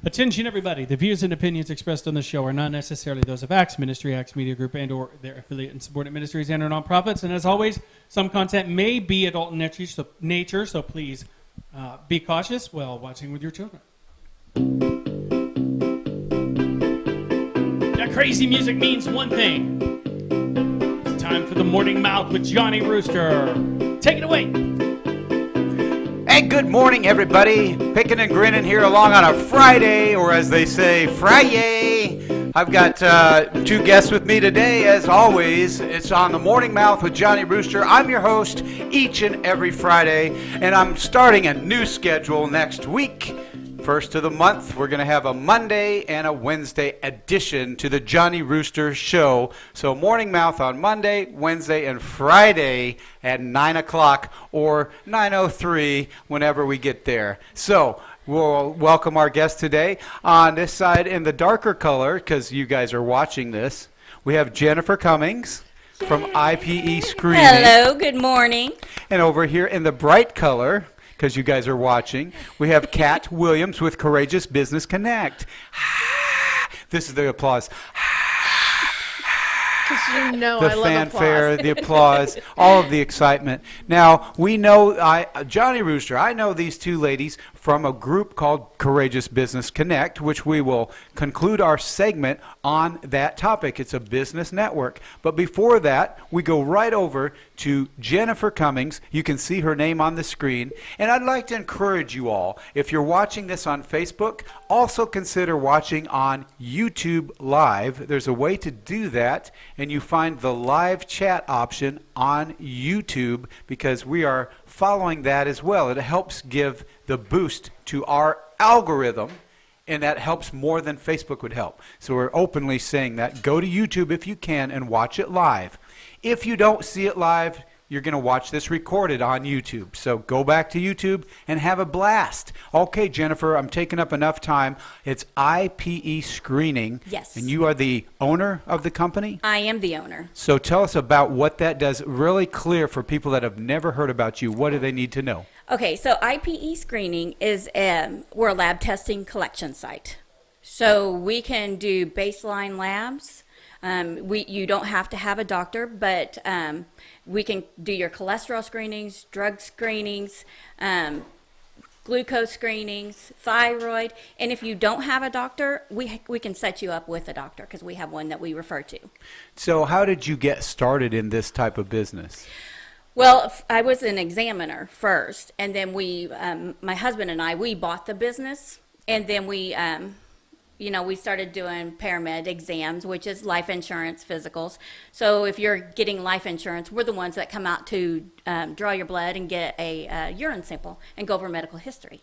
Attention, everybody. The views and opinions expressed on the show are not necessarily those of Acts Ministry, Acts Media Group, and or their affiliate and subordinate ministries and or nonprofits. And as always, some content may be adult in nature, so please be cautious while watching with your children. That crazy music means one thing. It's time for the Morning Mouth with Johnny Rooster. Take it away. Hey, good morning, everybody. Picking and grinning here along on a Friday, or as they say, Friday. I've got two guests with me today, as always. It's on the Morning Mouth with Johnny Rooster. I'm your host each and every Friday, and I'm starting a new schedule next week. First of the month, we're going to have a Monday and a Wednesday addition to the Johnny Rooster Show. So Morning Mouth on Monday, Wednesday, and Friday at 9 o'clock or 9:03 whenever we get there. So we'll welcome our guest today. On this side in the darker color, because you guys are watching this, we have Jennifer Cummings from IPE Screening. Hello, good morning. And over here in the bright color, because you guys are watching, we have Kat Williams with Courageous Business Connect. This is the applause. Because you know The I love fanfare, applause. the applause, all of the excitement. Now, we know, Johnny Rooster, I know these two ladies from a group called Courageous Business Connect, which we will conclude our segment on that topic. It's a business network. But before that, we go right over to Jennifer Cummings. You can see her name on the screen. And I'd like to encourage you all, if you're watching this on Facebook, also consider watching on YouTube Live. There's a way to do that, and you find the live chat option on YouTube because we are following that as well. It helps give the boost to our algorithm, and that helps more than Facebook would help. So we're openly saying that. Go to YouTube if you can and watch it live. If you don't see it live, you're going to watch this recorded on YouTube. So go back to YouTube and have a blast. Okay, Jennifer, I'm taking up enough time. It's IPE Screening. Yes. And you are the owner of the company? I am the owner. So tell us about what that does, really clear for people that have never heard about you. What do they need to know? Okay, so IPE Screening is we're a lab testing collection site. So we can do baseline labs. You don't have to have a doctor, but we can do your cholesterol screenings, drug screenings, glucose screenings, thyroid, and if you don't have a doctor, we can set you up with a doctor because we have one that we refer to. So how did you get started in this type of business? Well, I was an examiner first, and then my husband and I, we bought the business, and then we started doing paramed exams, which is life insurance physicals. So if you're getting life insurance, we're the ones that come out to draw your blood and get a urine sample and go over medical history.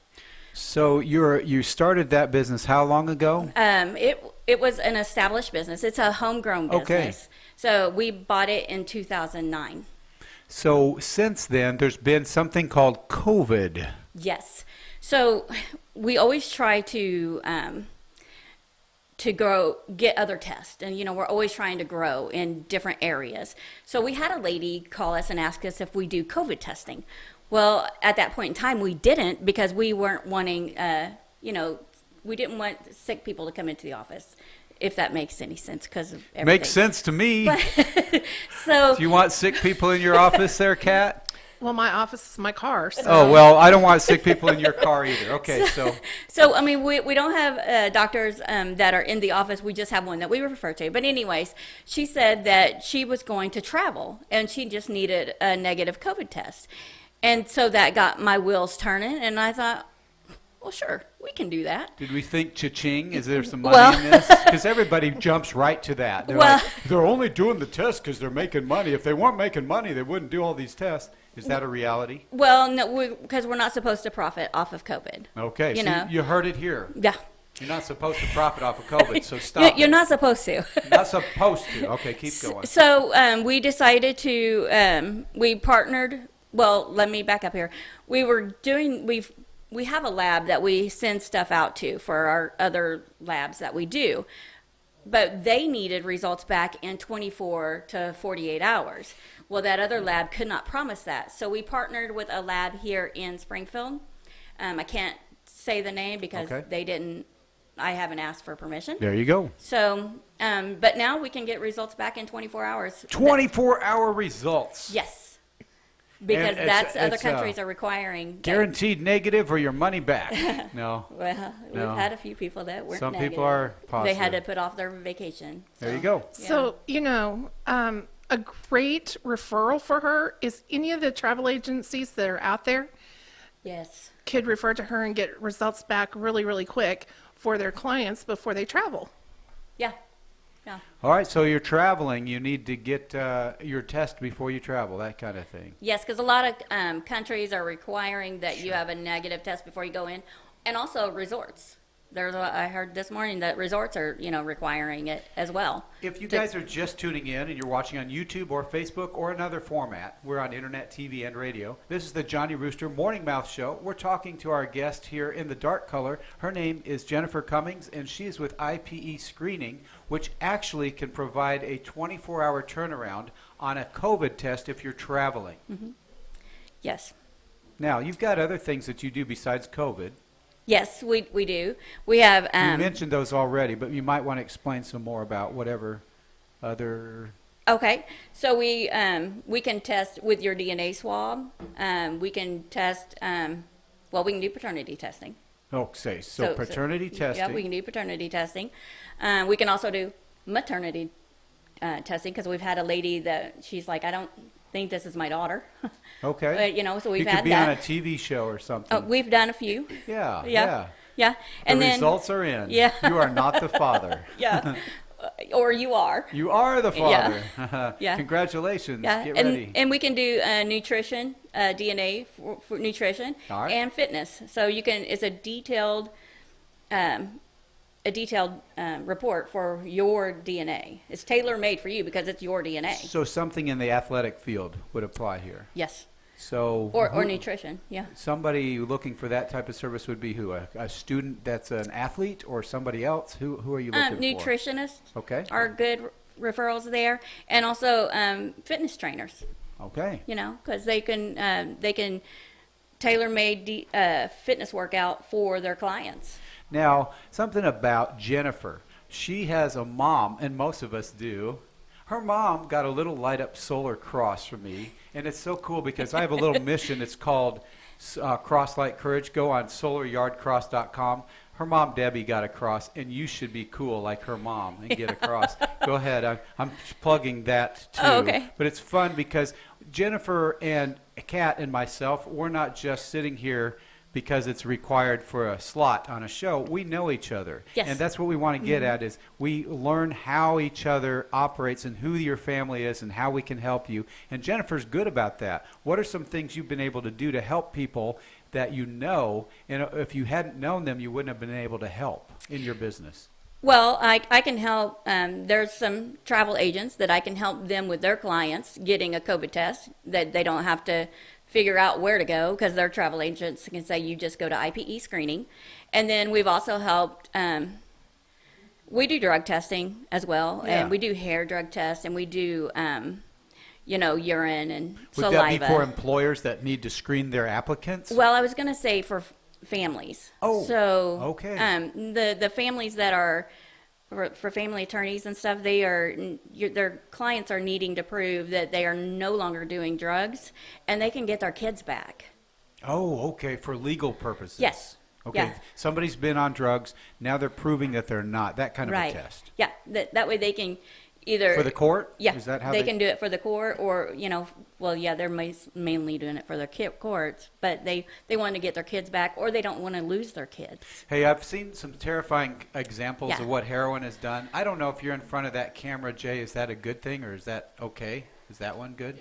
So you started that business how long ago? It was an established business. It's a homegrown business. Okay. So we bought it in 2009. So since then, there's been something called COVID. Yes. So we always try to grow, get other tests. And, we're always trying to grow in different areas. So we had a lady call us and ask us if we do COVID testing. Well, at that point in time, we didn't because we weren't wanting, we didn't want sick people to come into the office, if that makes any sense because of everything. Makes sense to me. So, do you want sick people in your office there, Kat? Well, my office is my car. So. Oh, well, I don't want sick people in your car either. Okay, So I mean, we don't have doctors that are in the office. We just have one that we refer to. But anyways, she said that she was going to travel, and she just needed a negative COVID test. And so that got my wheels turning, and I thought, well, sure, we can do that. Did we think cha-ching? Is there some money in this? Because everybody jumps right to that. They're like, they're only doing the test because they're making money. If they weren't making money, they wouldn't do all these tests. Is that a reality? Well, no, because we're not supposed to profit off of COVID. Okay, so you heard it here. Yeah. You're not supposed to profit off of COVID, so stop. You're not supposed to. Not supposed to. Okay, keep going. So we decided to, we partnered, well, let me back up here. We have a lab that we send stuff out to for our other labs that we do. But they needed results back in 24 to 48 hours. Well, that other lab could not promise that. So we partnered with a lab here in Springfield. I can't say the name because they didn't I haven't asked for permission. There you go. So, but now we can get results back in 24 hours. 24-hour results. Yes. Because And that's other it's, countries are requiring. that- Guaranteed negative or your money back. No. Well, No. we've had a few people that weren't Some negative. people are They had to positive. put off their vacation. There you go. So, a great referral for her is any of the travel agencies that are out there Yes. could refer to her and get results back really, really quick for their clients before they travel. Yeah. Yeah. All right, so you're traveling. You need to get your test before you travel, that kind of thing. Yes, because a lot of countries are requiring that you have a negative test before you go in, and also resorts. I heard this morning that resorts are, requiring it as well. If you guys are just tuning in and you're watching on YouTube or Facebook or another format, we're on internet, TV, and radio. This is the Johnny Rooster Morning Mouth Show. We're talking to our guest here in the dark color. Her name is Jennifer Cummings, and she is with IPE Screening, which actually can provide a 24-hour turnaround on a COVID test if you're traveling. Mm-hmm. Yes. Now, you've got other things that you do besides COVID. Yes, we do. We have. You mentioned those already, but you might want to explain some more about whatever other. Okay, so we can test with your DNA swab. We can test. We can do paternity testing. Oh, so paternity testing. Yeah, we can do paternity testing. We can also do maternity testing because we've had a lady that she's like, I don't think this is my daughter. Okay. But, so we've you had could be that. on a TV show or something. We've done a few. Yeah. Yeah. And The then results are in. Yeah. You are not the father. Yeah. Or you are. You are the father. Yeah. Congratulations. Yeah. Get and, ready. And we can do nutrition, DNA for nutrition All right. and fitness. So it's a detailed report for your DNA. It's tailor made for you because it's your DNA. So something in the athletic field would apply here. Yes. So Or nutrition. Yeah. somebody looking for that type of service would be who? A student that's an athlete or somebody else? Who are you looking for? Nutritionists Okay. are good referrals there, and also fitness trainers. Okay. Because they can tailor-made fitness workout for their clients. Now, something about Jennifer. She has a mom, and most of us do. Her mom got a little light-up solar cross for me, and it's so cool because I have a little mission. It's called Cross Light Courage. Go on solaryardcross.com. Her mom, Debbie, got a cross, and you should be cool like her mom and get a cross. Go ahead. I'm plugging that, too. Oh, okay. But it's fun because Jennifer and Kat and myself, we're not just sitting here because it's required for a slot on a show. We know each other. Yes. And that's what we want to get at is we learn how each other operates and who your family is and how we can help you. And Jennifer's good about that. What are some things you've been able to do to help people that you know, and if you hadn't known them, you wouldn't have been able to help in your business? Well, I can help. There's some travel agents that I can help them with their clients getting a COVID test that they don't have to figure out where to go because their travel agents can say you just go to IPE screening. And then we've also helped. We do drug testing as well, Yeah. and we do hair drug tests, and we do urine and Would saliva. that be for employers that need to screen their applicants? Well, I was going to say for families. Oh, so okay. The families that are for family attorneys and stuff, their clients are needing to prove that they are no longer doing drugs, and they can get their kids back. Oh, okay, for legal purposes. Yes. Okay, Yeah. somebody's been on drugs, now they're proving that they're not. That kind of Right. a test. Yeah. That way they can either For the court? Yeah. Is that how they can do it for the court, or they're mainly doing it for their courts, but they want to get their kids back, or they don't want to lose their kids. Hey, I've seen some terrifying examples Yeah. of what heroin has done. I don't know if you're in front of that camera, Jay. Is that a good thing, or is that okay? Is that one good?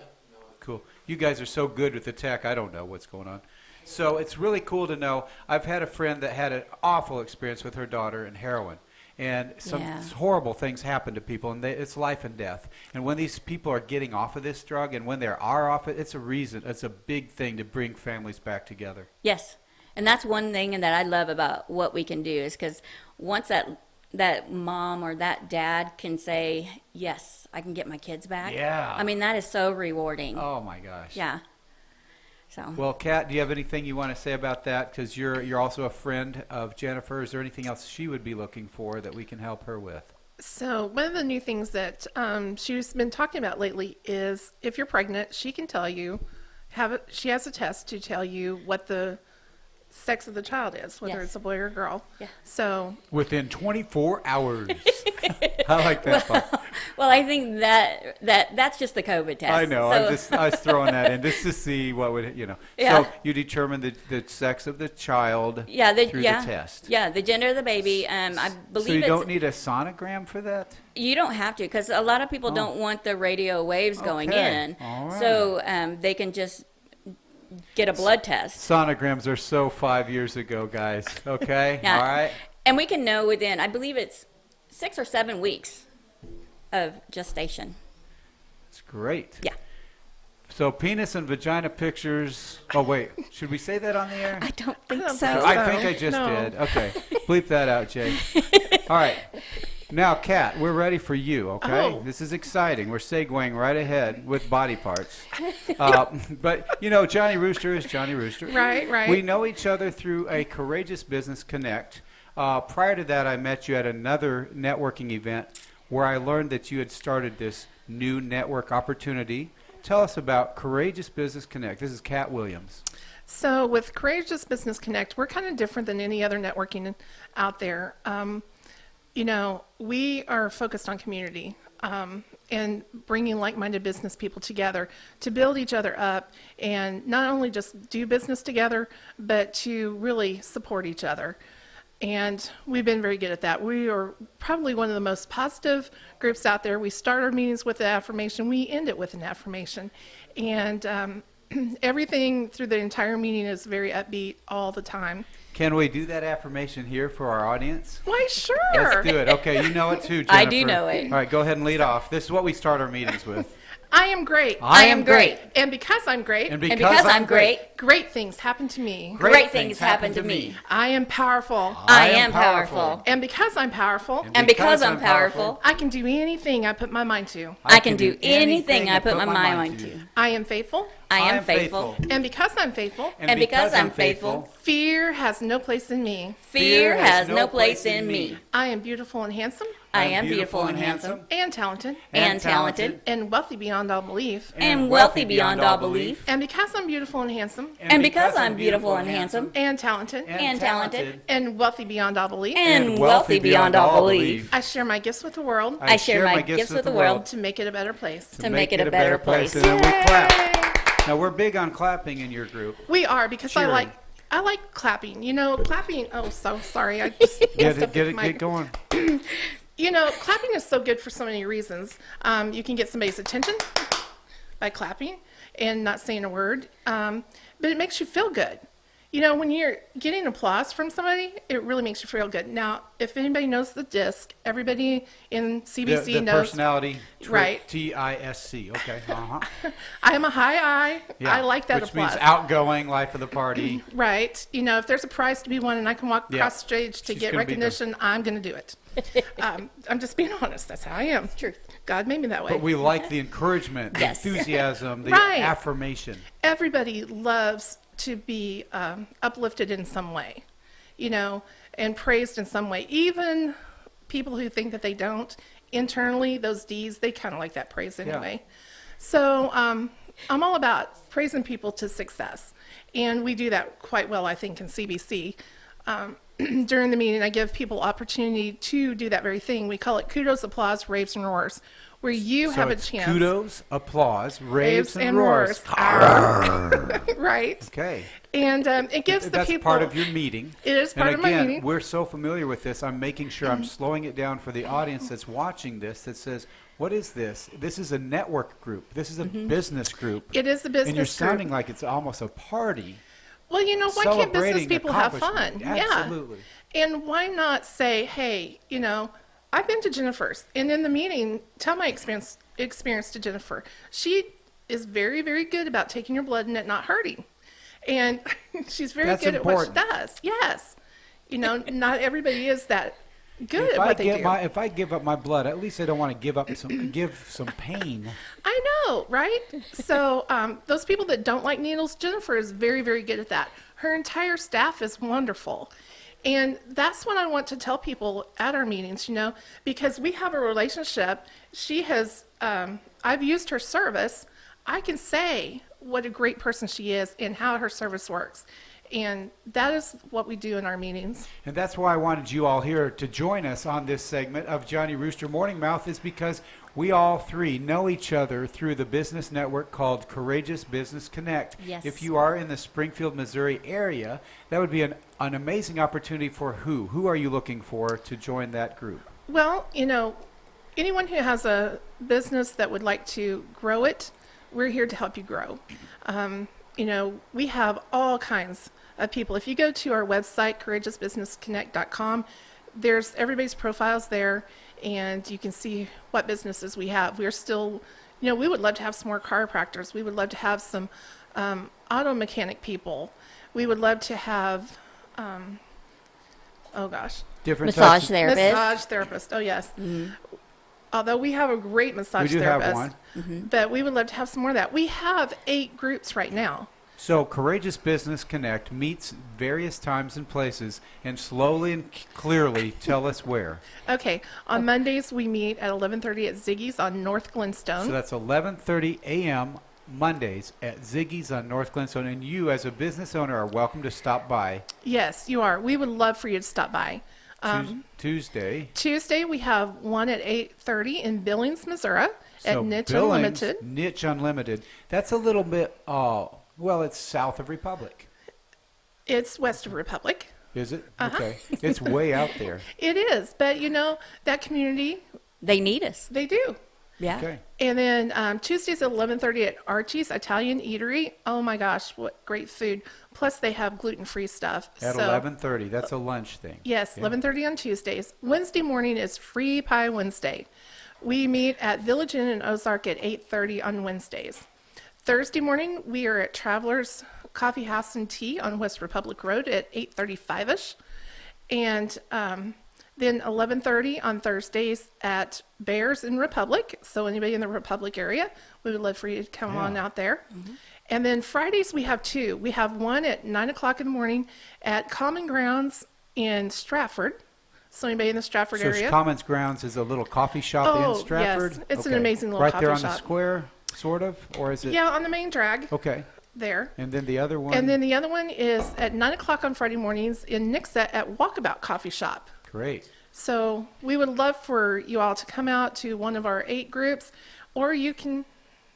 Cool. You guys are so good with the tech, I don't know what's going on. So it's really cool to know. I've had a friend that had an awful experience with her daughter and heroin. And some Yeah. horrible things happen to people, and it's life and death. And when these people are getting off of this drug, and when they are off it, it's a big thing to bring families back together. Yes. And that's one thing that I love about what we can do is because once that mom or that dad can say, yes, I can get my kids back. Yeah. I mean, that is so rewarding. Oh, my gosh. Yeah. So. Well, Kat, do you have anything you want to say about that? Because you're also a friend of Jennifer. Is there anything else she would be looking for that we can help her with? So one of the new things that she's been talking about lately is if you're pregnant, she can tell you, she has a test to tell you what the sex of the child is, whether Yes. it's a boy or a girl. Yeah. So Within 24 hours. I like that part. Well, I think that's just the COVID test. I know. So, I was throwing that in just to see what would, Yeah. So you determine the sex of the child yeah, through the test. Yeah, the gender of the baby. I believe So you it's, don't need a sonogram for that? you don't have to, because a lot of people don't want the radio waves going Okay. in. All right. So they can just get a blood test. Sonograms are so 5 years ago, guys. Okay? Yeah. All right? And we can know within, I believe it's 6 or 7 weeks of gestation. It's great. Yeah. So penis and vagina pictures. Oh, wait. Should we say that on the air? I don't think don't so. think so. I think I just No. did. Okay. Bleep that out, Jay. All right. Now, Kat, we're ready for you, okay? Oh. This is exciting. We're segueing right ahead with body parts. But, Johnny Rooster is Johnny Rooster. Right. We know each other through a Courageous Business Connect. Prior to that, I met you at another networking event where I learned that you had started this new network opportunity. Tell us about Courageous Business Connect. This is Kat Williams. So with Courageous Business Connect, we're kind of different than any other networking out there. We are focused on community and bringing like-minded business people together to build each other up and not only just do business together, but to really support each other. And we've been very good at that. We are probably one of the most positive groups out there. We start our meetings with an affirmation. We end it with an affirmation. And everything through the entire meeting is very upbeat all the time. Can we do that affirmation here for our audience? Why, sure. Let's do it. Okay, you know it too, Jennifer. I do know it. All right, go ahead and lead off. This is what we start our meetings with. I am great. I am great. And because I'm great, And because I'm great, great things happen to me. great things happen to me. I am powerful. I am powerful. And because I'm powerful, And because I'm powerful, I can do anything I put my mind to. I can do anything I put my mind to. I am faithful. I am faithful. And because I'm faithful, And because I'm faithful, fear has no place in me. fear has no place in me. I am beautiful and handsome I am beautiful and handsome and talented and talented and wealthy beyond all belief. and wealthy beyond all belief. And because I'm beautiful and handsome And because I'm beautiful and handsome and talented and talented and wealthy beyond all belief, and wealthy beyond all belief, I share my gifts with the world I share my gifts with the world to make it a better place. to make it a better place. And then we clap. Yay! Now, we're big on clapping in your group. We are, because Cheering. I like clapping. Clapping. Oh, so sorry. I just messed up with my- Get going. Clapping is so good for so many reasons. You can get somebody's attention by clapping and not saying a word, but it makes you feel good. When you're getting applause from somebody, it really makes you feel good. Now, if anybody knows the DISC, everybody in CBC The knows. personality trait, Right. TISC. Okay. Uh-huh. I am a high I. Yeah. I like that Which applause. means outgoing, life of the party. Right. If there's a prize to be won and I can walk Yeah. across the stage to She's get gonna be the- recognition, I'm going to do it. I'm just being honest. That's how I am. Truth. God made me that way. But we like the encouragement, the Yes. enthusiasm, the Right. affirmation. Everybody loves to be uplifted in some way, and praised in some way. Even people who think that they don't, internally, those D's, they kind of like that praise anyway. So I'm all about praising people to success. And we do that quite well, I think, in CBC. During the meeting, I give people opportunity to do that very thing. We call it kudos, applause, raves, and roars, where you So have a it's chance. kudos, applause, raves, and roars. Right. Okay. And it gives the That's people. part of your meeting. It is part and of my again, meeting. we're so familiar with this, I'm making sure I'm slowing it down for the audience that's watching this that says, what is this? This is a network group. This is a business group. It is the business And you're group. sounding like it's almost a party. Well, why can't business celebrating people have fun? accomplishment. Absolutely. Yeah. And why not say, hey, I've been to Jennifer's, and in the meeting, tell my experience to Jennifer. She is very, very good about taking your blood and it not hurting. And she's very That's good important. at what she does. Yes. Not everybody is that good If at I what they do. if I give up my blood, at least I don't want to give some pain. I know, right? So those people that don't like needles, Jennifer is very, very good at that. Her entire staff is wonderful. And that's what I want to tell people at our meetings, because we have a relationship. She has, I've used her service. I can say what a great person she is and how her service works. And that is what we do in our meetings. And that's why I wanted you all here to join us on this segment of Johnny Rooster Morning Mouth, is because we all three know each other through the business network called Courageous Business Connect. Yes. If you are in the Springfield, Missouri area, that would be an amazing opportunity for who? Who are you looking for to join that group? Well, anyone who has a business that would like to grow it, we're here to help you grow. We have all kinds of people. If you go to our website, courageousbusinessconnect.com, there's everybody's profiles there, and you can see what businesses we have. We're still, we would love to have some more chiropractors. We would love to have some auto mechanic people. We would love to have, Different Massage types. therapist. massage therapist. Oh, yes. Mm-hmm. Although we have a great massage We do therapist. have one. Mm-hmm. But we would love to have some more of that. We have 8 groups right now. So Courageous Business Connect meets various times and places, and slowly and clearly tell us where. Okay, on Mondays we meet at 11:30 at Ziggy's on North So Glenstone. that's 11:30 a.m. Mondays at Ziggy's on North Glenstone, and you as a business owner are welcome to stop by. Yes, you are. We would love for you to stop by. Tuesday. Tuesday we have one at 8:30 in Billings, Missouri So at Niche Billings, Unlimited. Niche Unlimited. That's a little bit, well, it's south of Republic. It's west of Republic. Is it? Uh-huh. Okay. It's way out there. It is, but that community, They need us. they do. Yeah. Okay. And then Tuesdays at 11:30 at Archie's Italian Eatery. Oh my gosh, what great food! Plus they have gluten-free stuff. At 11:30. That's a lunch thing. Yes, Yeah. 11:30 on Tuesdays. Wednesday morning is Free Pie Wednesday. We meet at Village Inn in Ozark at 8:30 on Wednesdays. Thursday morning we are at Travelers Coffee House and Tea on West Republic Road at 8:35ish, and then 11:30 on Thursdays at Bears in Republic. So anybody in the Republic area, we would love for you to come on out there. Mm-hmm. And then Fridays we have 2. We have one at 9 o'clock in the morning at Common Grounds in Stratford. So anybody in the Stratford So area? Commons Grounds is a little coffee shop in Stratford? Yes. It's an amazing little right coffee there shop. on the square, sort of? Or is it? Yeah, on the main drag Okay. there. And then the other one? And then the other one is at 9 o'clock on Friday mornings in Nixa at Walkabout Coffee Shop. Great. So we would love for you all to come out to one of our 8 groups, or you can.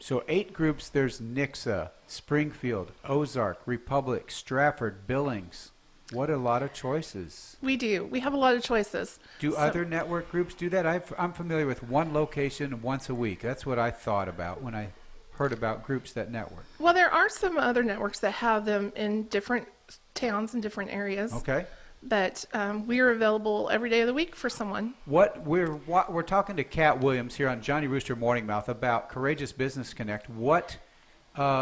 So 8 groups. There's Nixa, Springfield, Ozark, Republic, Stratford, Billings. What a lot of choices. We do. We have a lot of choices. Do other network groups do that? I'm familiar with one location once a week. That's what I thought about when I heard about groups that network. Well, there are some other networks that have them in different towns and different areas. Okay. But we are available every day of the week for someone. We're talking to Kat Williams here on Johnny Rooster Morning Mouth about Courageous Business Connect. What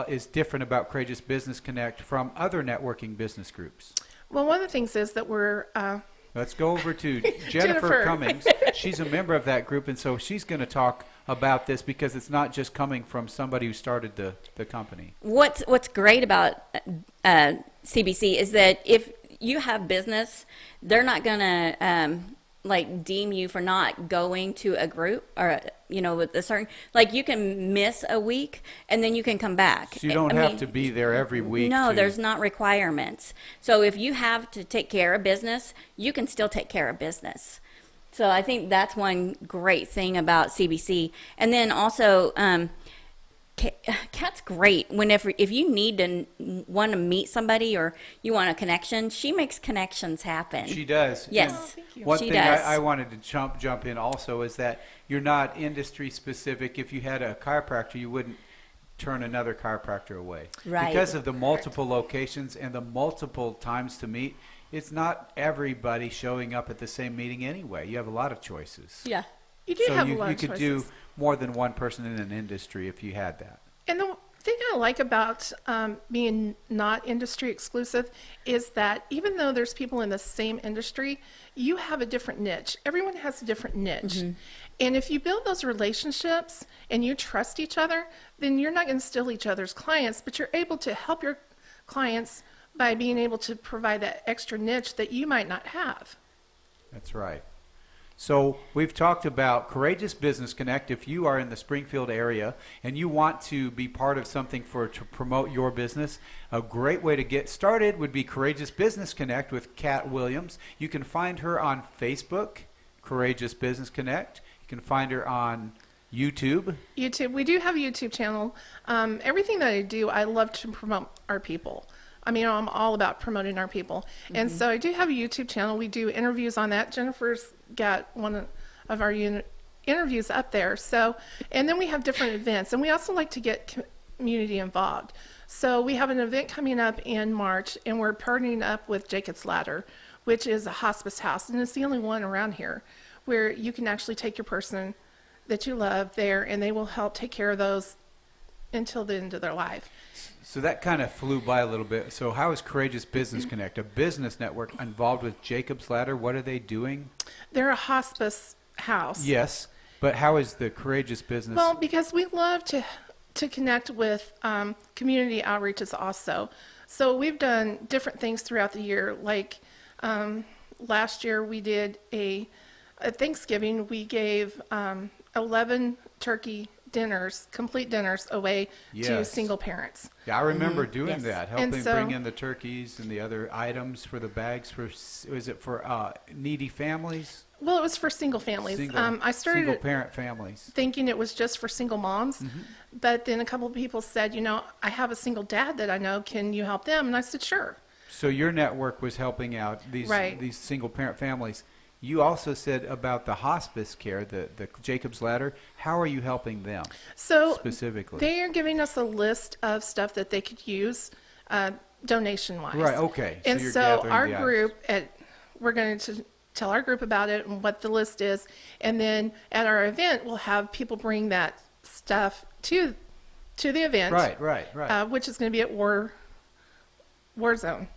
is different about Courageous Business Connect from other networking business groups? Well, one of the things is that we're. Let's go over to Jennifer Cummings. She's a member of that group, and so she's going to talk about this because it's not just coming from somebody who started the company. What's great about CBC is that if you have business, they're not gonna deem you for not going to a group or with a certain, you can miss a week and then you can come back. So you don't have to be there every week. No, there's not requirements. So if you have to take care of business, you can still take care of business. So I think that's one great thing about CBC. And then also, Kat's great. If you need to want to meet somebody or you want a connection, she makes connections happen. She does. Yes. Oh, thank you. One She thing does. I wanted to jump in also is that you're not industry specific. If you had a chiropractor, you wouldn't turn another chiropractor away. Right. Because of the multiple locations and the multiple times to meet, it's not everybody showing up at the same meeting anyway. You have a lot of choices. Yeah. You do So have you a lot of could choices. do more than one person in an industry if you had that. And the thing I like about being not industry exclusive is that even though there's people in the same industry, you have a different niche. Everyone has a different niche. And if you build those relationships and you trust each other, then you're not going to steal each other's clients, but you're able to help your clients by being able to provide that extra niche that you might not have. That's right. So we've talked about Courageous Business Connect. If you are in the Springfield area and you want to be part of something to promote your business, a great way to get started would be Courageous Business Connect with Kat Williams. You can find her on Facebook, Courageous Business Connect. You can find her on YouTube. We do have a YouTube channel. Everything that I do, I love to promote our people. I mean, I'm all about promoting our people. And so I do have a YouTube channel. We do interviews on that. Jennifer's got one of our interviews up there. So, and then we have different events. And we also like to get community involved. So we have an event coming up in March, and we're partnering up with Jacob's Ladder, which is a hospice house. And it's the only one around here where you can actually take your person that you love there, and they will help take care of those until the end of their life. So that kind of flew by a little bit. So how is Courageous Business Connect, a business network involved with Jacob's Ladder? What are they doing? They're a hospice house. Yes, but how is the Courageous Business? Well, because we love to connect with community outreaches also. So we've done different things throughout the year. Like last year we did at Thanksgiving, we gave 11 turkey dinners, complete dinners away to Yes. single parents. Yeah, I remember doing Yes. that, And helping so- bring in the turkeys and the other items for the bags. Was it for needy families? Well, it was for single families. I started Single parent families. thinking it was just for single moms, but then a couple of people said, I have a single dad that I know, can you help them? And I said, sure. So your network was helping out these Right. these single parent families. You also said about the hospice care, the Jacob's Ladder. How are you helping them So specifically? they are giving us a list of stuff that they could use donation-wise. Right, okay. So And you're so gathering our the items. group, we're going to tell our group about it and what the list is. And then at our event, we'll have people bring that stuff to the event. Right. Which is going to be at War Zone.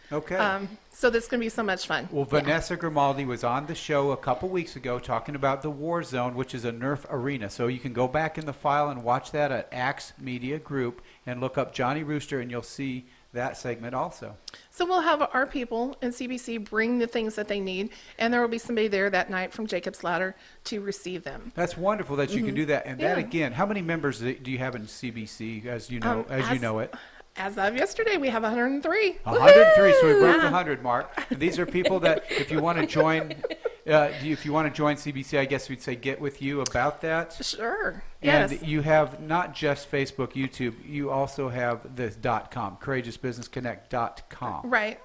Okay. So that's going to be so much fun. Well, Vanessa Grimaldi was on the show a couple weeks ago talking about the War Zone, which is a Nerf arena. So you can go back in the file and watch that at Axe Media Group and look up Johnny Rooster, and you'll see that segment also. So we'll have our people in CBC bring the things that they need, and there will be somebody there that night from Jacob's Ladder to receive them. That's wonderful that you can do that. And that Yeah. again, how many members do you have in CBC as you know it? As of yesterday, we have 103. 103, so we broke the 100 mark. And these are people that, if you want to join, CBC, I guess we'd say get with you about that. Sure. And Yes. you have not just Facebook, YouTube, you also have the .com, courageousbusinessconnect.com. Right.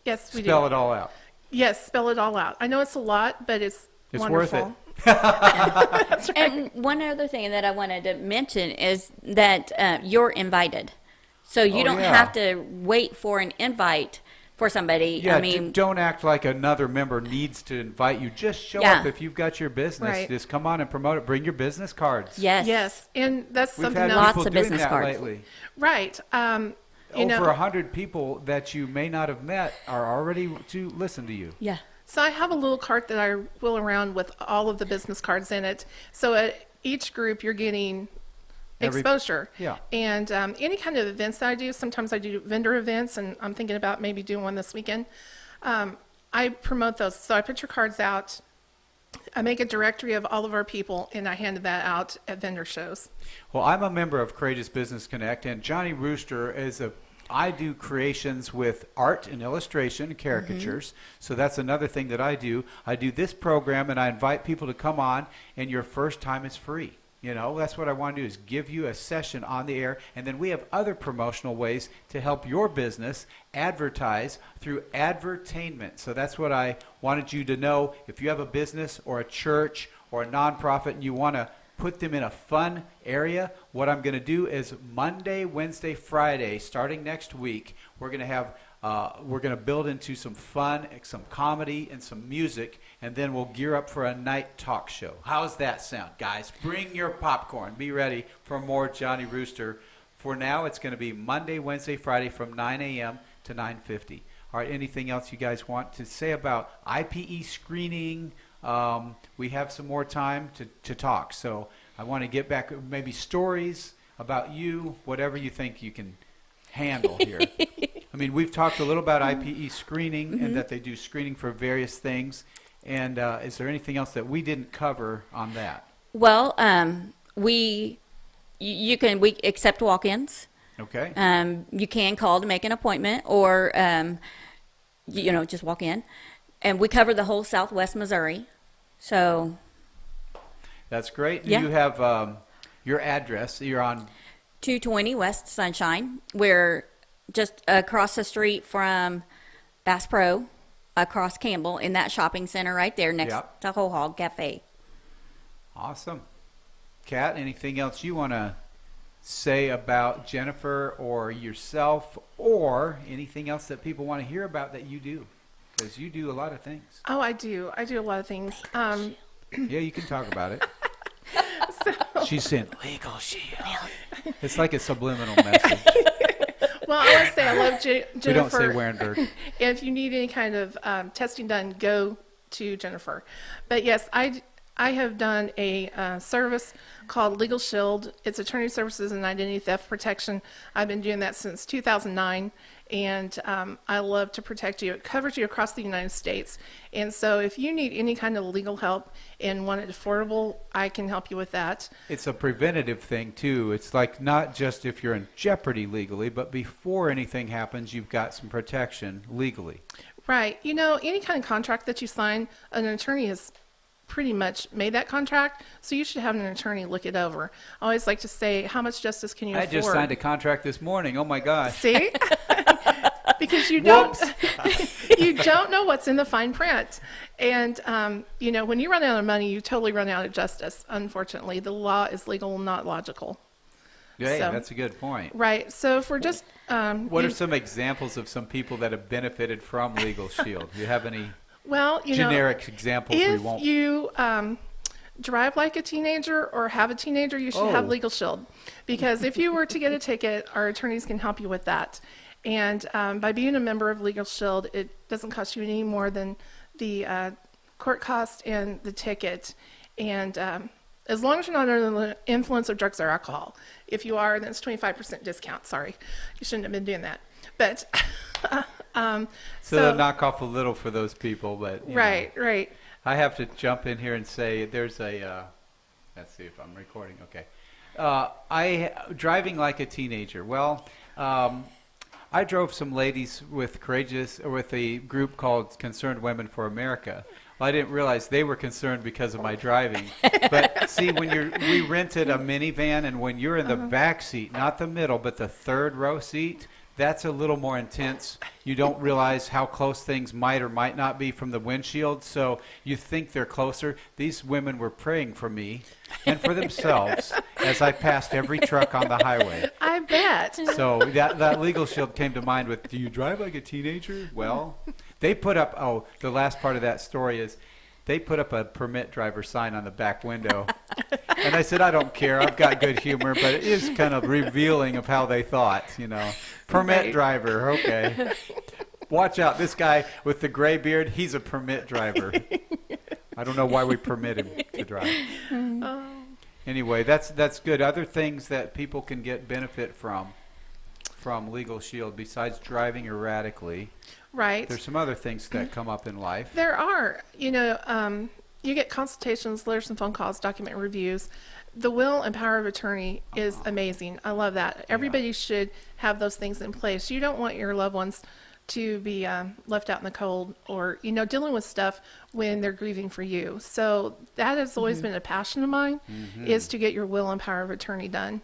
Yes, we do. Spell it all out. Yes, spell it all out. I know it's a lot, but it's worth wonderful. it. And one other thing that I wanted to mention is that you're invited. So you Oh, don't yeah. have to wait for an invite for somebody. Yeah, I mean, don't act like another member needs to invite you. Just show Yeah. up if you've got your business. Right. Just come on and promote it. Bring your business cards. yes. Yes, and that's We've something had else. Lots people of doing business that cards. lately. Right. Over 100 people that you may not have met are already to listen to you. Yeah. So I have a little cart that I wheel around with all of the business cards in it. So at each group, you're getting exposure. Yeah. And any kind of events that I do, sometimes I do vendor events, and I'm thinking about maybe doing one this weekend. I promote those. So I put your cards out. I make a directory of all of our people, and I hand that out at vendor shows. Well, I'm a member of Courageous Business Connect, and Johnny Rooster I do creations with art and illustration, caricatures. So that's another thing that I do. I do this program, and I invite people to come on, and your first time is free. That's what I want to do, is give you a session on the air, and then we have other promotional ways to help your business advertise through advertainment. So that's what I wanted you to know. If you have a business or a church or a nonprofit and you want to put them in a fun area, what I'm going to do is Monday, Wednesday, Friday, starting next week, we're going to build into some fun, some comedy, and some music, and then we'll gear up for a night talk show. How's that sound, guys? Bring your popcorn. Be ready for more Johnny Rooster For now, it's going to be Monday, Wednesday, Friday from 9 a.m. to 9:50. All right, anything else you guys want to say about IPE screening? We have some more time to talk, so I want to get back, maybe stories about you, whatever you think you can handle here. I mean, we've talked a little about IPE screening and that they do screening for various things. And is there anything else that we didn't cover on that? Well, we accept walk-ins. Okay. You can call to make an appointment, or just walk in, and we cover the whole Southwest Missouri. So that's great. Yeah. You have your address. You're on 220 West Sunshine. We're just across the street from Bass Pro, across Campbell, in that shopping center right there next to Whole Hog Cafe. Awesome. Kat, anything else you want to say about Jennifer or yourself, or anything else that people want to hear about that you do? Because you do a lot of things. Oh, I do a lot of things. Yeah, you can talk about it. She's saying legal shield. It's like a subliminal message. Well, I want to say I love Jennifer. We don't say Warenberg. If you need any kind of testing done, go to Jennifer. But yes, I have done a service called Legal Shield. It's attorney services and identity theft protection. I've been doing that since 2009, and I love to protect you. It covers you across the United States. And so if you need any kind of legal help and want it affordable, I can help you with that. It's a preventative thing, too. It's like not just if you're in jeopardy legally, but before anything happens, you've got some protection legally. Right. Any kind of contract that you sign, an attorney has pretty much made that contract, so you should have an attorney look it over. I always like to say, how much justice can you afford? I just signed a contract this morning. Oh, my gosh. See? Because you don't know what's in the fine print. And, when you run out of money, you totally run out of justice, unfortunately. The law is legal, not logical. Yeah, So- that's a good point. Right. So if we're just... What are some examples of some people that have benefited from Legal Shield? Do you have any generic examples? If you drive like a teenager or have a teenager, you should have Legal Shield. Because if you were to get a ticket, our attorneys can help you with that. And by being a member of Legal Shield, it doesn't cost you any more than the court cost and the ticket. And as long as you're not under the influence of drugs or alcohol. If you are, then it's 25% discount. Sorry, you shouldn't have been doing that. But so they'll knock off a little for those people, but right. I have to jump in here and say there's a. Let's see if I'm recording. Okay, driving like a teenager. Well, I drove some ladies with a group called Concerned Women for America. Well, I didn't realize they were concerned because of my driving. But see, we rented a minivan, and when you're in the back seat, not the middle, but the third row seat, that's a little more intense. You don't realize how close things might or might not be from the windshield, so you think they're closer. These women were praying for me and for themselves as I passed every truck on the highway. I bet. So that Legal Shield came to mind with, do you drive like a teenager? Well, they put up, the last part of that story is, they put up a permit driver sign on the back window. And I said, I don't care. I've got good humor, but it is kind of revealing of how they thought, Permit driver, okay. Watch out. This guy with the gray beard, he's a permit driver. I don't know why we permit him to drive. Anyway, that's good. Other things that people can get benefit from Legal Shield besides driving erratically. Right. There's some other things that come up in life. There are. You get consultations, letters and phone calls, document reviews. The will and power of attorney is amazing. I love that. Everybody should have those things in place. You don't want your loved ones to be left out in the cold or, dealing with stuff when they're grieving for you. So that has always been a passion of mine, is to get your will and power of attorney done.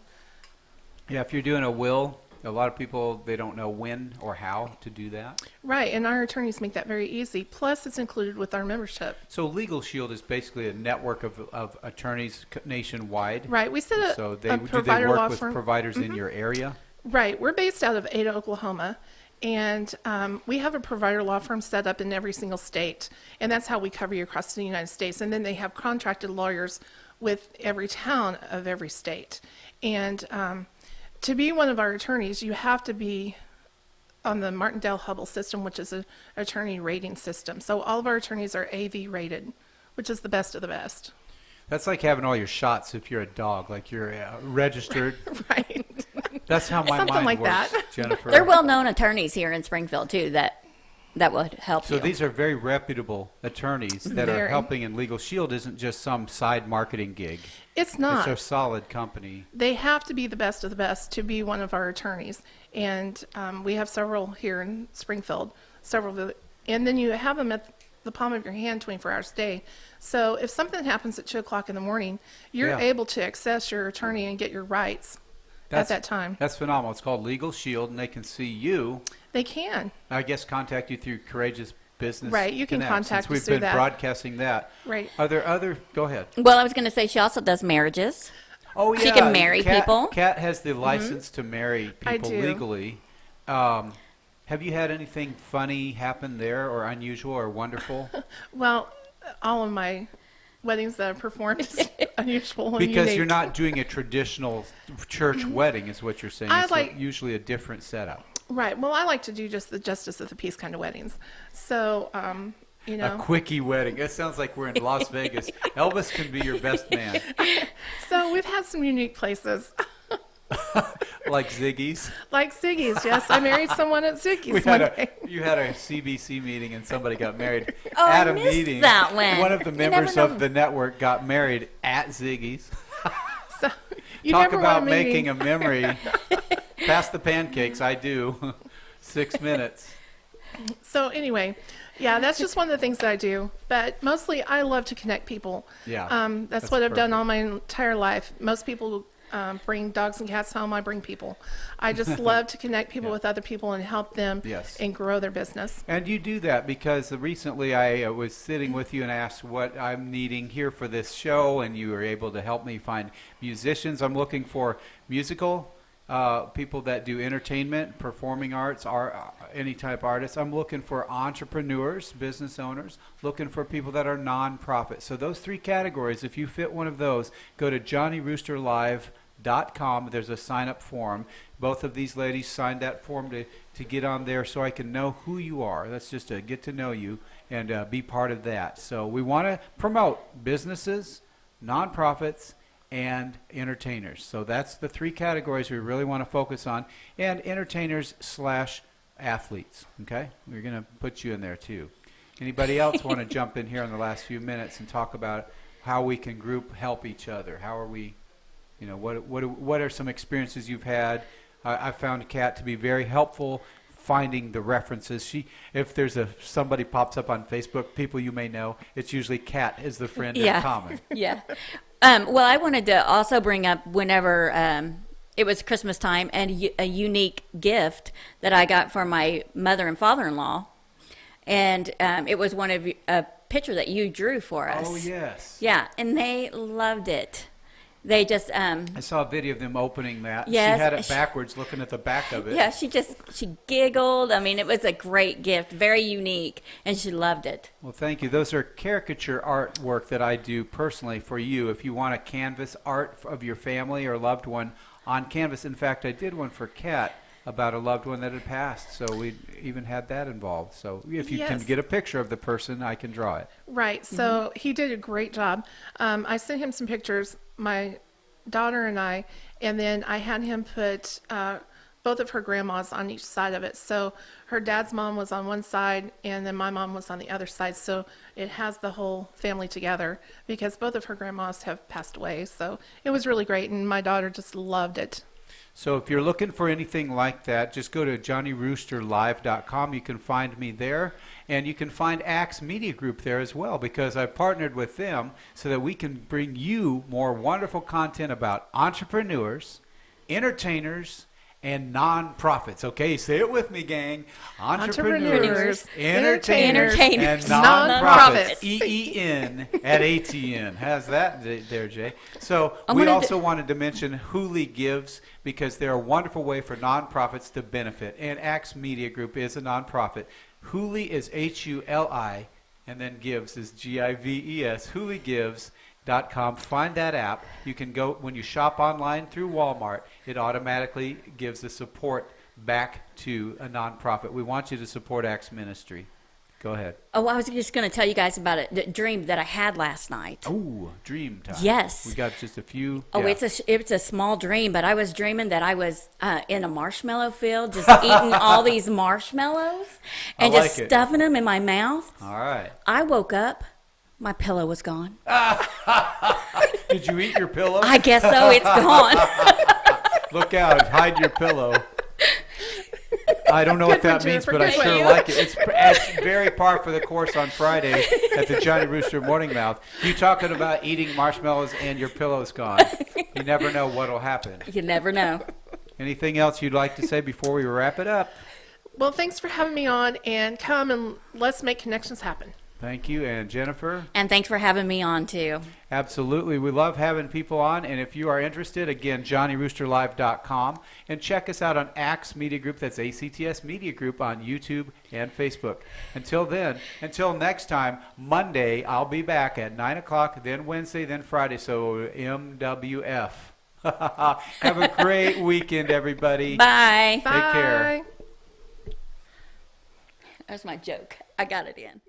Yeah, if you're doing a will, a lot of people, they don't know when or how to do that. Right, and our attorneys make that very easy. Plus, it's included with our membership. So Legal Shield is basically a network of attorneys nationwide. Right, we set a So a provider do they law work with firm. providers in your area? Right, we're based out of Ada, Oklahoma, and we have a provider law firm set up in every single state, and that's how we cover you across the United States. And then they have contracted lawyers with every town of every state. And To be one of our attorneys, you have to be on the Martindale-Hubbell system, which is an attorney rating system. So all of our attorneys are AV rated, which is the best of the best. That's like having all your shots if you're a dog, like you're registered. Right. That's how my Something mind like works, that. Jennifer. They're well-known attorneys here in Springfield too. That would help So you. these are very reputable attorneys that are Very. helping, and Legal Shield isn't just some side marketing gig. It's not. It's a solid company. They have to be the best of the best to be one of our attorneys. And we have several here in Springfield, and then you have them at the palm of your hand 24 hours a day. So if something happens at 2 o'clock in the morning, you're Yeah. able to access your attorney and get your rights at that time. That's phenomenal. It's called Legal Shield, and they can see you. They can. I guess contact you through Courageous Business. Right, you can Connect, contact since we've us through been that. broadcasting that. Right. Are there other? Go ahead. Well, I was going to say she also does marriages. Oh yeah. She can marry people. Kat has the license to marry I people do. legally. Have you had anything funny happen there, or unusual, or wonderful? Well, all of my weddings that I've performed is unusual and Because unique. you're not doing a traditional church wedding, is what you're saying. I It's like- usually a different setup. Right. Well, I like to do just the justice of the peace kind of weddings. So, you know. A quickie wedding. It sounds like we're in Las Vegas. Elvis can be your best man. So we've had some unique places. Like Ziggy's. Like Ziggy's, yes. I married someone at Ziggy's one day. You had a CBC meeting and somebody got married Oh, at I a missed meeting. that one. One of the You never members know. of the network got married at Ziggy's. So you Talk never about want a making meeting. a memory. Pass the pancakes. I do. 6 minutes. So anyway, yeah, that's just one of the things that I do. But mostly I love to connect people. Yeah, That's that's what I've done perfect. all my entire life. Most people bring dogs and cats home. I bring people. I just love to connect people with other people and help them Yes. and grow their business. And you do that because recently I was sitting with you and asked what I'm needing here for this show, and you were able to help me find musicians. I'm looking for musical people that do entertainment, performing arts, any type of artists. I'm looking for entrepreneurs, business owners, looking for people that are non-profit. So those three categories, if you fit one of those, go to JohnnyRoosterLive.com. There's a sign-up form. Both of these ladies signed that form to get on there so I can know who you are. That's just to get to know you and be part of that. So we want to promote businesses, nonprofits, and entertainers. So that's the three categories we really want to focus on. And entertainers/athletes. Okay? We're going to put you in there too. Anybody else want to jump in here in the last few minutes and talk about how we can group help each other? How are we, what are some experiences you've had? I found Kat to be very helpful finding the references. If there's somebody pops up on Facebook, people you may know, it's usually Kat is the friend in common. Yeah. Well, I wanted to also bring up whenever it was Christmas time and a unique gift that I got for my mother and father-in-law. And it was a picture that you drew for us. Oh, yes. Yeah, and they loved it. They just I saw a video of them opening that. Yes. She had it backwards looking at the back of it. yeah, she giggled. I mean, it was a great gift, very unique, and she loved it. Well, thank you. Those are caricature artwork that I do personally for you. If you want a canvas art of your family or loved one on canvas. In fact, I did one for Kat about a loved one that had passed. So we even had that involved. So if you can Yes. get a picture of the person, I can draw it. Right. So he did a great job. I sent him some pictures, my daughter and I, and then I had him put both of her grandmas on each side of it. So her dad's mom was on one side, and then my mom was on the other side. So it has the whole family together because both of her grandmas have passed away. So it was really great, and my daughter just loved it. So if you're looking for anything like that, just go to JohnnyRoosterLive.com. You can find me there, and you can find Axe Media Group there as well, because I've partnered with them so that we can bring you more wonderful content about entrepreneurs, entertainers, and nonprofits. Okay, say it with me, gang. Entrepreneurs, entertainers, and Entertainers. nonprofits. Nonprofits. EEN at ATN. How's that there, Jay? So I we wanted to- also wanted to mention Hooli Gives, because they're a wonderful way for nonprofits to benefit. And Axe Media Group is a nonprofit. Hooli is Huli, and then Gives is Gives. Hooli Gives. Cummings.com. Find that app. You can go, when you shop online through Walmart, it automatically gives the support back to a nonprofit. We want you to support Acts Ministry. Go ahead. Oh, I was just going to tell you guys about a dream that I had last night. Oh, dream time. Yes. We got just a few. Oh, yeah. it's a small dream, but I was dreaming that I was in a marshmallow field, just eating all these marshmallows and I like just it. stuffing them in my mouth. All right. I woke up, my pillow was gone. Did you eat your pillow? I guess so. It's gone. Look out. Hide your pillow. I don't know what Good one, that means, Jennifer. but I Good sure one. like it. It's very par for the course on Friday at the Johnny Rooster Morning Mouth. You talking about eating marshmallows and your pillow's gone. You never know what'll happen. You never know. Anything else you'd like to say before we wrap it up? Well, thanks for having me on, and come and let's make connections happen. Thank you. And Jennifer? And thanks for having me on, too. Absolutely. We love having people on. And if you are interested, again, JohnnyRoosterLive.com. And check us out on Acts Media Group. That's ACTS Media Group on YouTube and Facebook. Until then, until next time, Monday, I'll be back at 9 o'clock, then Wednesday, then Friday. So MWF. Have a great weekend, everybody. Bye. Bye. Take care. That's my joke. I got it in.